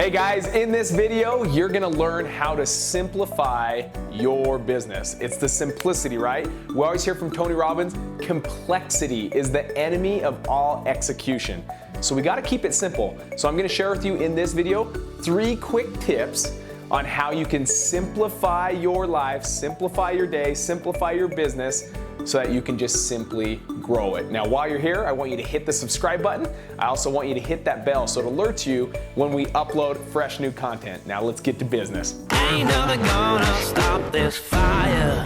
Hey guys, in this video, you're gonna learn how to simplify your business. It's the simplicity, right? We always hear from Tony Robbins, complexity is the enemy of all execution. So we gotta keep it simple. So I'm gonna share with you in this video 3 quick tips on how you can simplify your life, simplify your day, simplify your business, so that you can just simply grow it. Now, while you're here, I want you to hit the subscribe button. I also want you to hit that bell so it alerts you when we upload fresh new content. Now, let's get to business. Ain't never gonna stop this fire.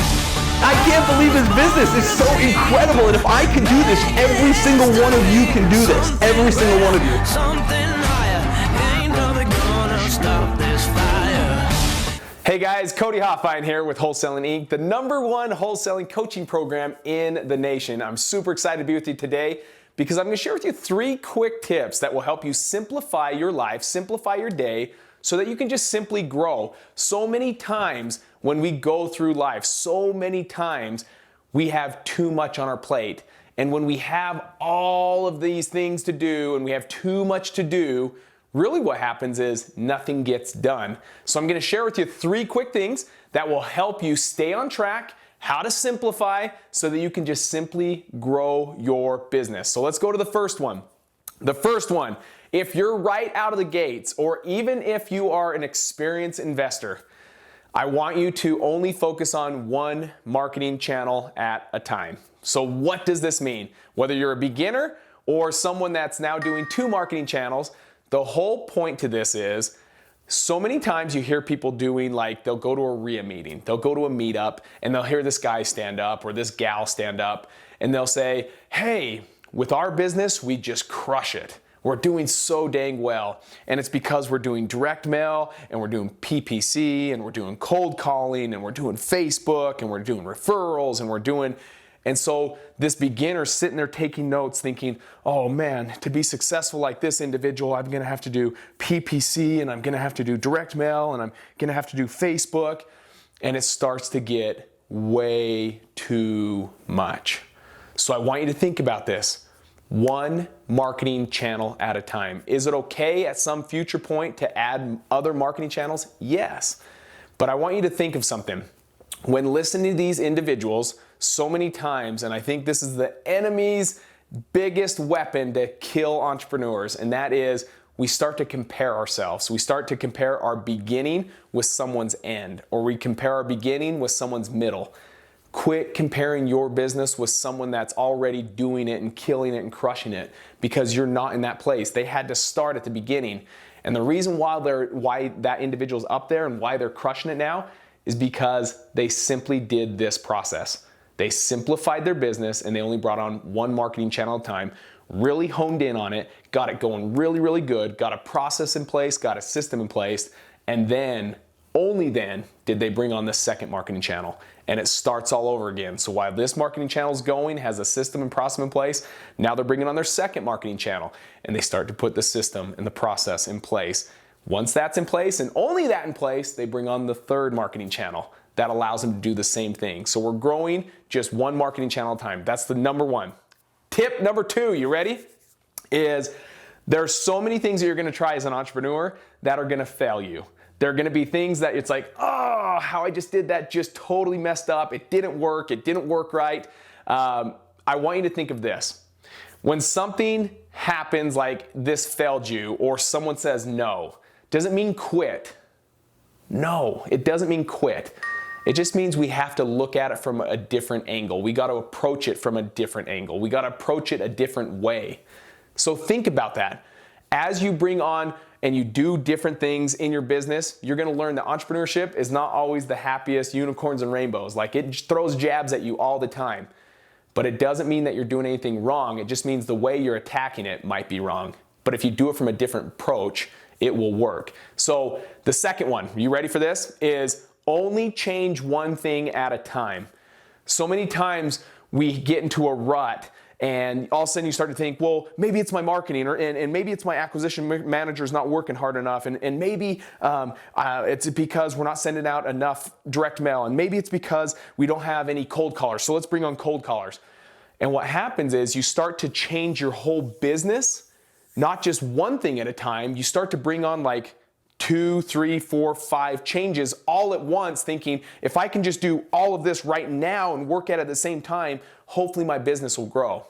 I can't believe this business is so incredible, and if I can do this, every single one of you can do this. Every single one of you. Something higher. Ain't never gonna stop this fire. Hey guys, Cody Hofhine here with Wholesaling Inc., the #1 wholesaling coaching program in the nation. I'm super excited to be with you today because I'm going to share with you 3 quick tips that will help you simplify your life, simplify your day, so that you can just simply grow. So many times when we go through life, so many times we have too much on our plate. And when we have all of these things to do and we have too much to do, really what happens is nothing gets done. So I'm gonna share with you 3 quick things that will help you stay on track, how to simplify so that you can just simply grow your business. So let's go to the first one. The first one, if you're right out of the gates, or even if you are an experienced investor, I want you to only focus on 1 marketing channel at a time. So what does this mean? Whether you're a beginner or someone that's now doing 2 marketing channels, the whole point to this is, so many times you hear people doing, like, they'll go to a RIA meeting, they'll go to a meetup, and they'll hear this guy stand up or this gal stand up, and they'll say, hey, with our business, we just crush it. We're doing so dang well. And it's because we're doing direct mail, and we're doing PPC, and we're doing cold calling, and we're doing Facebook, and we're doing referrals, and we're doing... And so this beginner sitting there taking notes thinking, oh man, to be successful like this individual, I'm gonna have to do PPC, and I'm gonna have to do direct mail, and I'm gonna have to do Facebook. And it starts to get way too much. So I want you to think about this. 1 marketing channel at a time. Is it okay at some future point to add other marketing channels? Yes. But I want you to think of something. When listening to these individuals, so many times, and I think this is the enemy's biggest weapon to kill entrepreneurs, and that is we start to compare ourselves. We start to compare our beginning with someone's end, or we compare our beginning with someone's middle. Quit comparing your business with someone that's already doing it and killing it and crushing it, because you're not in that place. They had to start at the beginning. And the reason why that individual's up there and why they're crushing it now is because they simply did this process. They simplified their business and they only brought on 1 marketing channel at a time, really honed in on it, got it going really, really good, got a process in place, got a system in place, and then, only then, did they bring on the 2nd marketing channel. And it starts all over again. So while this marketing channel is going, has a system and process in place, now they're bringing on their 2nd marketing channel, and they start to put the system and the process in place. Once that's in place, and only that in place, they bring on the 3rd marketing channel. That allows them to do the same thing. So we're growing just 1 marketing channel at a time. That's the #1. Tip number 2, you ready? Is there's so many things that you're gonna try as an entrepreneur that are gonna fail you. There are gonna be things that it's like, oh, how I just did that just totally messed up. It didn't work right. I want you to think of this. When something happens like this failed you, or someone says no, does it mean quit? No, it doesn't mean quit. It just means we have to look at it from a different angle. We got to approach it from a different angle. We got to approach it a different way. So think about that. As you bring on and you do different things in your business, you're going to learn that entrepreneurship is not always the happiest unicorns and rainbows. Like, it throws jabs at you all the time. But it doesn't mean that you're doing anything wrong. It just means the way you're attacking it might be wrong. But if you do it from a different approach, it will work. So the 2nd one, you ready for this? Is only change 1 thing at a time. So many times we get into a rut, and all of a sudden you start to think, well, maybe it's my marketing, and maybe it's my acquisition manager's not working hard enough, and maybe it's because we're not sending out enough direct mail, and maybe it's because we don't have any cold callers, so let's bring on cold callers. And what happens is you start to change your whole business, not just 1 thing at a time. You start to bring on like 2, 3, 4, 5 changes all at once, thinking if I can just do all of this right now and work at it at the same time, hopefully my business will grow.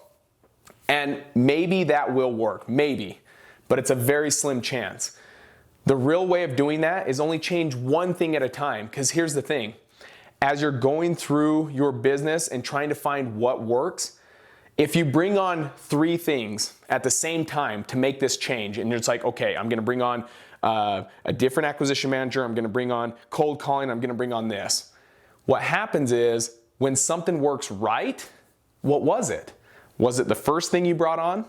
And maybe that will work, maybe, but it's a very slim chance. The real way of doing that is only change one thing at a time, because here's the thing. As you're going through your business and trying to find what works, if you bring on 3 things at the same time to make this change, and it's like, okay, I'm gonna bring on a different acquisition manager, I'm gonna bring on cold calling, I'm gonna bring on this. What happens is when something works right, what was it? Was it the first thing you brought on?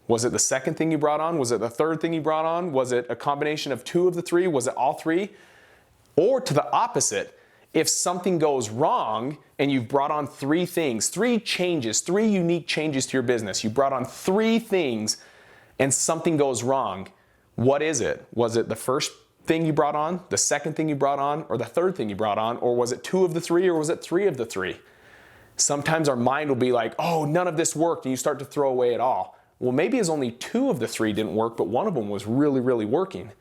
Was it the second thing you brought on? Was it the third thing you brought on? Was it a combination of 2 of the 3? Was it all 3? Or to the opposite, if something goes wrong and you've brought on 3 things, 3 changes, 3 unique changes to your business, you brought on 3 things and something goes wrong, what is it? Was it the first thing you brought on, the second thing you brought on, or the third thing you brought on, or was it 2 of the 3, or was it 3 of the 3? Sometimes our mind will be like, oh, none of this worked, and you start to throw away it all. Well, maybe it's only 2 of the 3 didn't work, but one of them was really, really working.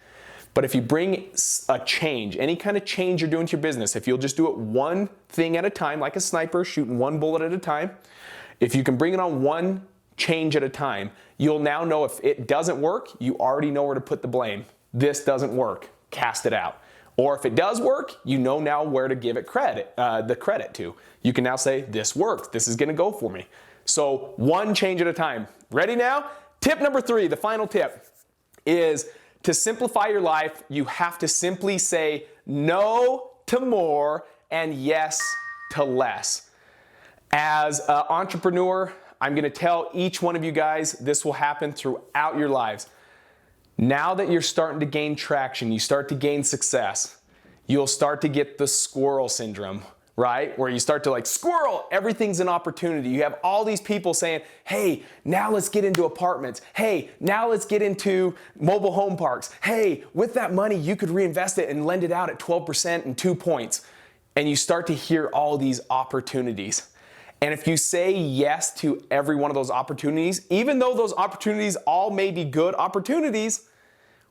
But if you bring a change, any kind of change you're doing to your business, if you'll just do it one thing at a time, like a sniper, shooting 1 bullet at a time, if you can bring it on 1 change at a time, you'll now know if it doesn't work, you already know where to put the blame. This doesn't work, cast it out. Or if it does work, you know now where to give it the credit to. You can now say, this worked, this is gonna go for me. So 1 change at a time. Ready now? Tip number 3, the final tip, is to simplify your life, you have to simply say no to more and yes to less. As an entrepreneur, I'm gonna tell each one of you guys this will happen throughout your lives. Now that you're starting to gain traction, you start to gain success, you'll start to get the squirrel syndrome, right? Where you start to like, squirrel, everything's an opportunity. You have all these people saying, hey, now let's get into apartments. Hey, now let's get into mobile home parks. Hey, with that money, you could reinvest it and lend it out at 12% and 2 points. And you start to hear all these opportunities. And if you say yes to every one of those opportunities, even though those opportunities all may be good opportunities,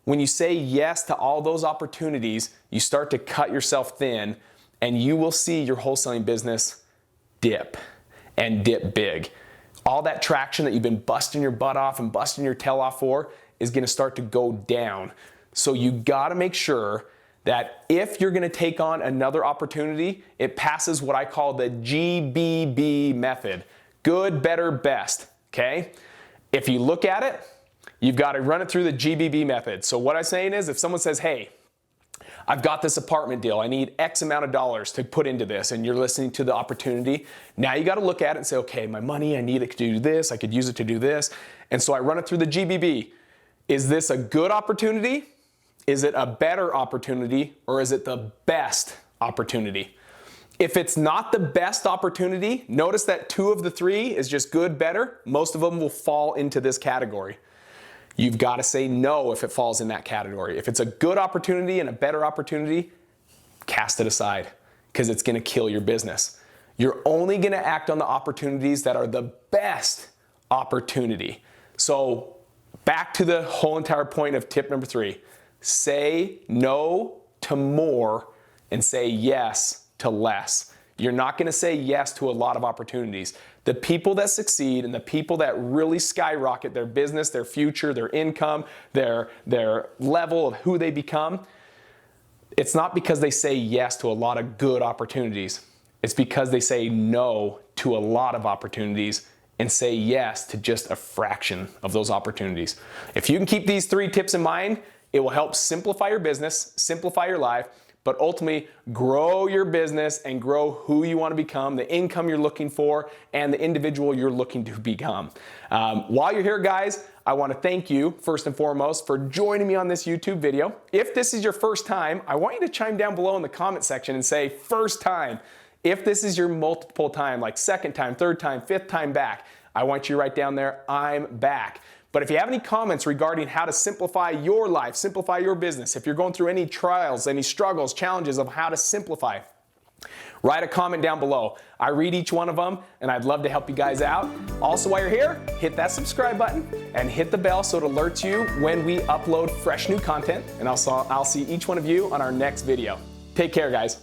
when you say yes to all those opportunities, you start to cut yourself thin, and you will see your wholesaling business dip and dip big. All that traction that you've been busting your butt off and busting your tail off for is gonna start to go down. So you gotta make sure that if you're gonna take on another opportunity, it passes what I call the GBB method. Good, better, best, okay? If you look at it, you've gotta run it through the GBB method. So what I'm saying is, if someone says, hey, I've got this apartment deal, I need X amount of dollars to put into this, and you're listening to the opportunity, now you gotta look at it and say, okay, my money, I need it to do this, I could use it to do this, and so I run it through the GBB. Is this a good opportunity? Is it a better opportunity, or is it the best opportunity? If it's not the best opportunity, notice that 2 of the 3 is just good, better. Most of them will fall into this category. You've got to say no if it falls in that category. If it's a good opportunity and a better opportunity, cast it aside, because it's going to kill your business. You're only going to act on the opportunities that are the best opportunity. So back to the whole entire point of tip number 3. Say no to more and say yes to less. You're not going to say yes to a lot of opportunities. The people that succeed and the people that really skyrocket their business, their future, their income, their level of who they become, it's not because they say yes to a lot of good opportunities. It's because they say no to a lot of opportunities and say yes to just a fraction of those opportunities. If you can keep these 3 tips in mind, it will help simplify your business, simplify your life, but ultimately grow your business and grow who you want to become, the income you're looking for, and the individual you're looking to become. While you're here, guys, I want to thank you, first and foremost, for joining me on this YouTube video. If this is your first time, I want you to chime down below in the comment section and say, first time. If this is your multiple time, like second time, third time, 5th time back, I want you to write down there, I'm back. But if you have any comments regarding how to simplify your life, simplify your business, if you're going through any trials, any struggles, challenges of how to simplify, Write a comment down below. I read each one of them, and I'd love to help you guys out. Also, while you're here, hit that subscribe button and hit the bell so it alerts you when we upload fresh new content, and I'll see each one of you on our next video. Take care, guys.